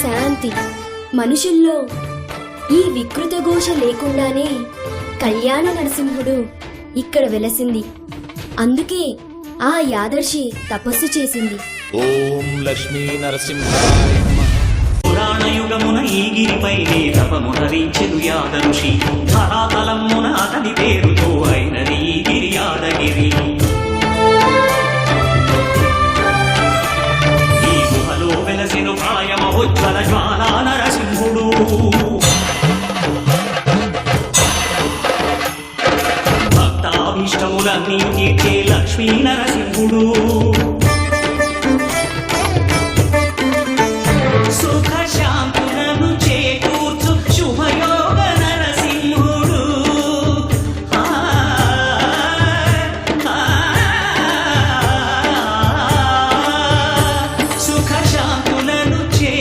శాంతి. మనుషుల్లో ఈ వికృత ఘోష లేకుండానే కళ్యాణ నరసింహుడు ఇక్కడ వెలసింది. అందుకే ఆ యాదర్శి తపస్సు చేసింది. ఓం లక్ష్మీ నరసింహాయ నమః. పురాణయుగమున ఈ గిరిపైనే తపమునరించెను యాదఋషి. ధరాతలమున అతని పేరుతో అయినది ఈ గిరి యాదగిరి. ఈ గుహలో వెలసెను కాయమహోజ్వల జ్వాలా నరసింహుడు. భక్తాభీష్టములన్నీ తీర్చే లక్ష్మీ నరసింహుడు.